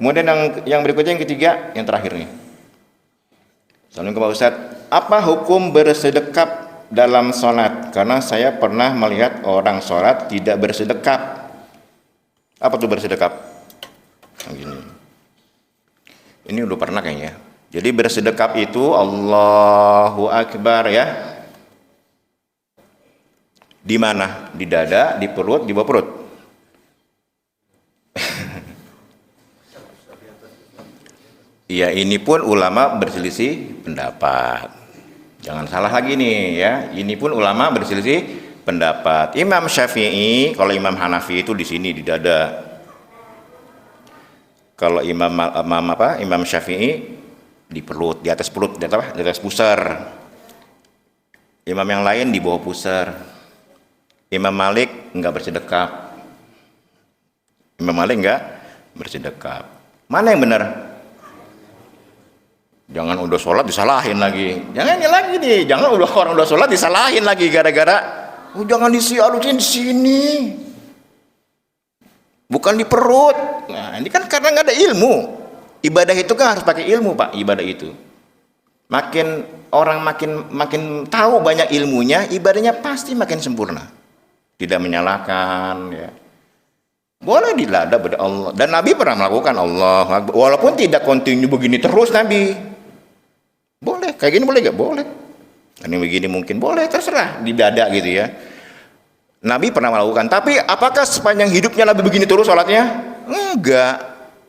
Kemudian yang berikutnya, yang ketiga, yang terakhir nih. Assalamualaikum Pak Ustadz, apa hukum bersedekap dalam sholat? Karena saya pernah melihat orang sholat tidak bersedekap. Apa tuh bersedekap? Gini. Ini udah pernah kayaknya. Jadi bersedekap itu Allahu Akbar ya. Di mana? Di dada, di perut, di bawah perut. Iya, ini pun ulama berselisih pendapat. Jangan salah lagi nih ya. Ini pun ulama berselisih pendapat. Imam Syafi'i, kalau Imam Hanafi itu di sini di dada. Kalau Imam Syafi'i di perut, di atas perut, di atas pusar. Imam yang lain di bawah pusar. Imam Malik enggak bersedekap. Imam Malik enggak bersedekap. Mana yang benar? Jangan udah sholat disalahin lagi. Jangan ini lagi nih. Jangan orang udah sholat disalahin lagi gara-gara jangan disialutin di sini. Bukan di perut. Nah, ini kan karena nggak ada ilmu. Ibadah itu kan harus pakai ilmu, Pak. Ibadah itu. Makin orang makin tahu banyak ilmunya, ibadahnya pasti makin sempurna. Tidak menyalahkan ya. Boleh dilada pada Allah. Dan Nabi pernah melakukan Allah. Walaupun tidak kontinu begini terus Nabi. Boleh, kayak gini boleh gak? Boleh. Ini begini mungkin boleh, terserah di dada gitu ya. Nabi pernah melakukan, tapi apakah sepanjang hidupnya Nabi begini terus sholatnya? Enggak.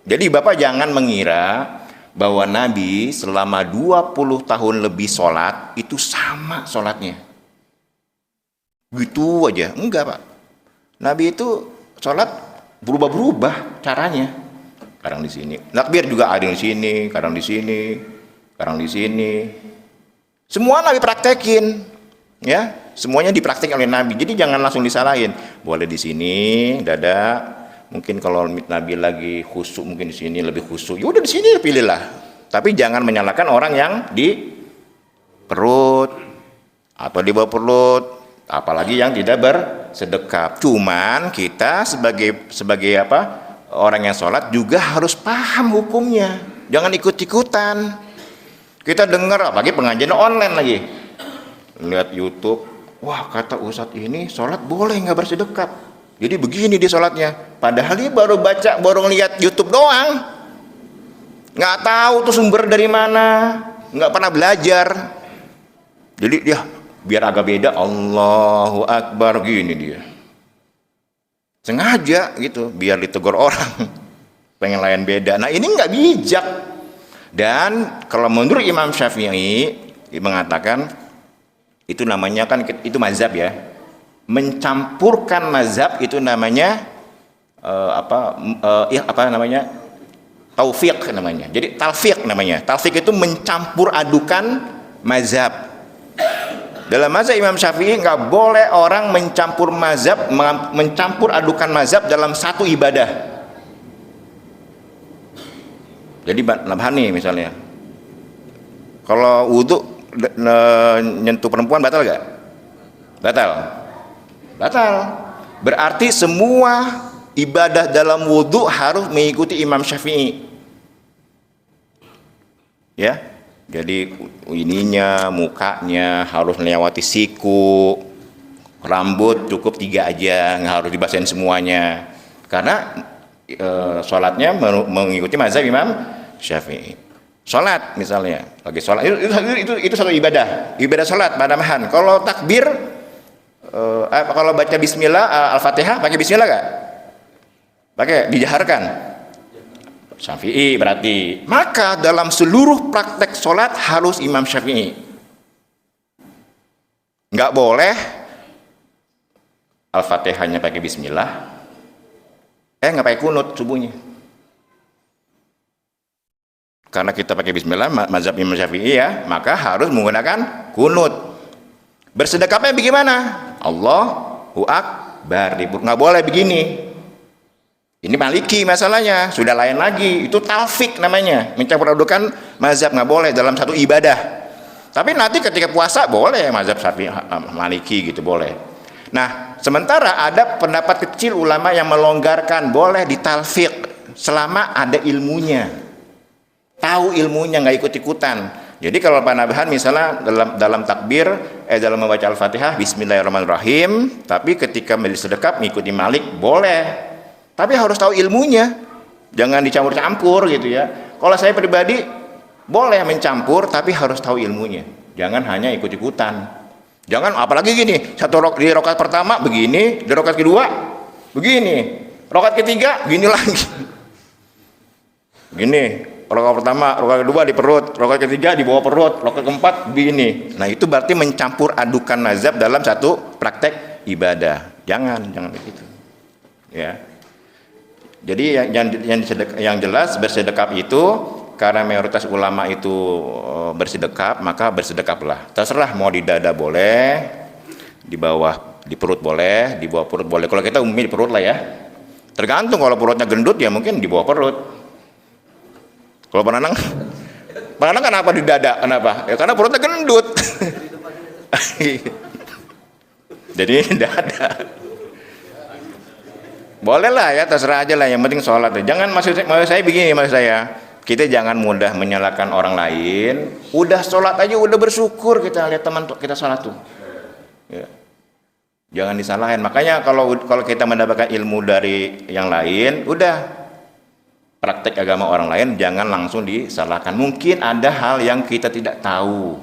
Jadi Bapak jangan mengira bahwa Nabi selama 20 tahun lebih sholat itu sama sholatnya. Gitu aja. Enggak Pak. Nabi itu sholat berubah-berubah caranya. Kadang di sini. Takbir juga ada di sini, kadang di sini. Sekarang di sini, semua Nabi praktekin, ya, semuanya dipraktekin oleh Nabi. Jadi jangan langsung disalahin. Boleh di sini, dada. Mungkin kalau Nabi lagi khusyuk, mungkin di sini lebih khusyuk. Ya udah di sini pilihlah. Tapi jangan menyalahkan orang yang di perut atau di bawah perut, apalagi yang tidak bersedekap. Cuman kita sebagai apa? Orang yang sholat juga harus paham hukumnya. Jangan ikut-ikutan. Kita dengar apalagi pengajian online lagi, lihat YouTube, wah kata Ustadz ini sholat boleh nggak bersedekap, jadi begini dia sholatnya, padahal dia baru lihat YouTube doang, nggak tahu tuh sumber dari mana, nggak pernah belajar, jadi dia biar agak beda, Allahu Akbar gini dia, sengaja gitu biar ditegur orang, pengen lain beda. Nah ini nggak bijak. Dan kalau menurut Imam Syafi'i mengatakan itu namanya kan itu mazhab ya, mencampurkan mazhab itu namanya apa namanya taufik namanya. Jadi talfiq namanya. Talfiq itu mencampur adukan mazhab. Dalam mazhab Imam Syafi'i nggak boleh orang mencampur mazhab, mencampur adukan mazhab dalam satu ibadah. Jadi nabhani misalnya, kalau wudhu nyentuh perempuan batal gak? Batal. Berarti semua ibadah dalam wudhu harus mengikuti Imam Syafi'i. Ya, jadi ininya, mukanya harus melewati siku, rambut cukup 3 aja, nggak harus dibasahin semuanya. Karena sholatnya mengikuti mazhab Imam Syafi'i. Sholat misalnya, lagi sholat itu satu ibadah sholat padamahan. Kalau takbir, kalau baca Bismillah, Al-Fatihah pakai Bismillah gak? Pakai, dijaharkan. Syafi'i berarti. Maka dalam seluruh praktek sholat harus Imam Syafi'i. Nggak boleh Al-Fatihahnya pakai Bismillah, nggak pakai kunut subuhnya. Karena kita pakai Bismillah, mazhab Imam Syafi'i ya, maka harus menggunakan kunut. Bersedekapnya bagaimana? Allahu Akbar, nggak boleh begini. Ini Maliki masalahnya, sudah lain lagi. Itu talfik namanya, mencampur adukan mazhab, nggak boleh dalam satu ibadah. Tapi nanti ketika puasa boleh mazhab Syafi'i, Maliki gitu boleh. Nah, sementara ada pendapat kecil ulama yang melonggarkan, boleh ditalfiq, selama ada ilmunya, tahu ilmunya, nggak ikut-ikutan. Jadi kalau penambahan misalnya dalam takbir, dalam membaca Al-Fatihah, Bismillahirrahmanirrahim, tapi ketika majelis sedekap mengikuti Malik boleh, tapi harus tahu ilmunya, jangan dicampur-campur gitu ya. Kalau saya pribadi boleh mencampur, tapi harus tahu ilmunya, jangan hanya ikut-ikutan. Jangan apalagi gini, di rakaat pertama begini, di rakaat kedua begini, rakaat ketiga gini lagi, gini. Rakaat pertama, rakaat kedua di perut, rakaat ketiga di bawah perut, rakaat keempat begini. Nah itu berarti mencampur adukan mazhab dalam satu praktek ibadah. Jangan begitu. Ya. Jadi yang jelas bersedekap itu karena mayoritas ulama itu bersedekap, maka bersedekaplah. Terserah mau di dada boleh, di bawah di perut boleh, di bawah perut boleh. Kalau kita umumnya di perut lah ya. Tergantung kalau perutnya gendut ya mungkin di bawah perut. Kalau penanang kenapa di dada? Kenapa? Ya karena perutnya gendut. Jadi dada. Boleh lah ya, terserah aja lah. Yang penting sholat. Jangan maksud saya begini, maksud saya. Kita jangan mudah menyalahkan orang lain. Udah sholat aja, udah bersyukur kita lihat teman kita sholat tuh. Ya. Jangan disalahin. Makanya kalau kita mendapatkan ilmu dari yang lain, udah. Praktek agama orang lain jangan langsung disalahkan. Mungkin ada hal yang kita tidak tahu.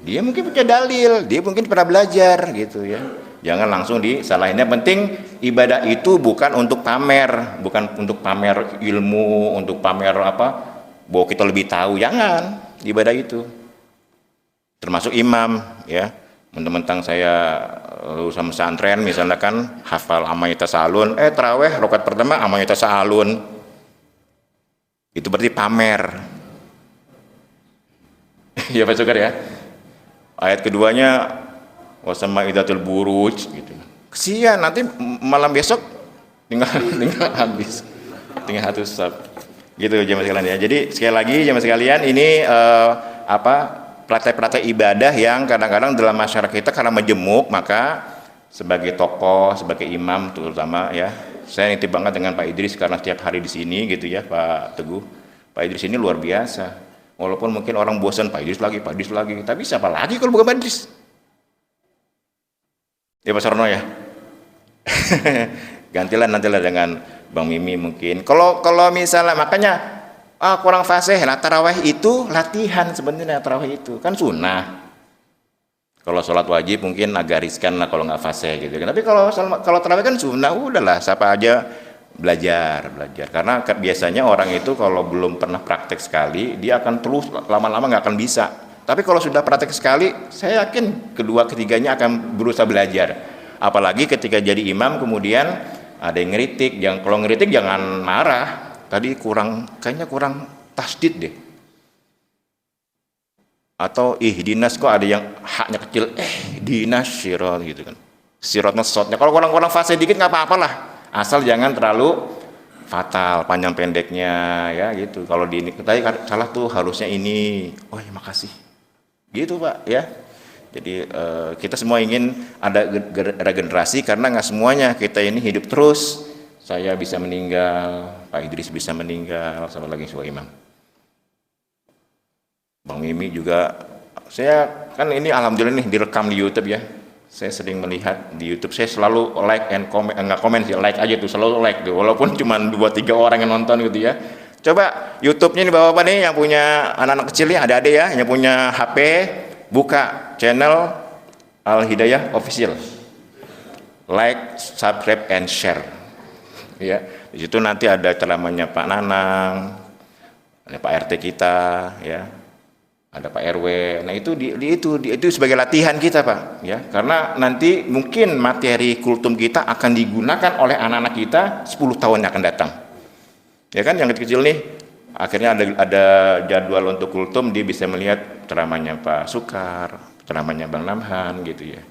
Dia mungkin punya dalil, dia mungkin pernah belajar gitu ya. Jangan langsung disalahin. Yang penting ibadah itu bukan untuk pamer, bukan untuk pamer ilmu, untuk pamer apa? Bahwa kita lebih tahu. Jangan ibadah itu. Termasuk imam ya. Mentang-mentang saya lulusan pesantren misalnya kan hafal Amayata Sa'alun, taraweh rakaat pertama Amayata Sa'alun. Itu berarti pamer. Ya Pak Sukar ya. Ayat keduanya wasama idatul buruj gitu. Kesian nanti malam besok tinggal habis. Tinggal satu sab. Gitu jemaah sekalian ya. Jadi sekali lagi jemaah sekalian ini praktek-praktek ibadah yang kadang-kadang dalam masyarakat kita karena majemuk, maka sebagai tokoh, sebagai imam terutama ya. Saya nitip banget dengan Pak Idris karena setiap hari di sini gitu ya Pak Teguh. Pak Idris ini luar biasa. Walaupun mungkin orang bosan Pak Idris lagi. Tapi siapa lagi kalau bukan Pak Idris? Ya Pak Sarno ya. Gantilah nantilah dengan Bang Mimi mungkin. Kalau misalnya makanya kurang fasih. Nah tarawih itu latihan sebenarnya tarawih itu kan sunnah. Kalau sholat wajib mungkin agak riskan lah kalau nggak fase gitu kan. Tapi kalau tarawih kan sunnah, udahlah siapa aja belajar. Karena biasanya orang itu kalau belum pernah praktek sekali, dia akan terus lama-lama nggak akan bisa. Tapi kalau sudah praktek sekali, saya yakin kedua ketiganya akan berusaha belajar. Apalagi ketika jadi imam kemudian ada yang ngeritik. Kalau ngeritik jangan marah. Tadi kayaknya kurang tasdid deh. Atau ihdinas kok ada yang haknya kecil, dinas sirot gitu kan, sirotnya sotnya. Kalau kurang fase dikit nggak apa-apalah, asal jangan terlalu fatal panjang pendeknya ya gitu. Kalau tadi salah tuh harusnya ini, oh ya makasih gitu Pak ya. Jadi kita semua ingin ada regenerasi karena nggak semuanya kita ini hidup terus. Saya bisa meninggal, Pak Idris bisa meninggal, sama lagi sebagai imam. Bang Mimi juga, saya kan ini alhamdulillah nih direkam di YouTube ya. Saya sering melihat di YouTube, saya selalu like and comment, enggak komen sih, like aja tuh, selalu like tuh, walaupun cuma 2-3 orang yang nonton gitu ya. Coba YouTube-nya nih bapak-bapak nih yang punya anak-anak kecil ya, adik-adik ya, yang punya HP, buka channel Al Hidayah Official. Like, subscribe and share. Ya, di situ nanti ada ceramahnya Pak Nanang, ada Pak RT kita ya. Ada Pak RW. Nah itu sebagai latihan kita Pak ya, karena nanti mungkin materi kultum kita akan digunakan oleh anak-anak kita 10 tahun yang akan datang ya kan. Yang kecil nih akhirnya ada jadwal untuk kultum, dia bisa melihat ceramahnya Pak Sukar, ceramahnya Bang Namhan gitu ya.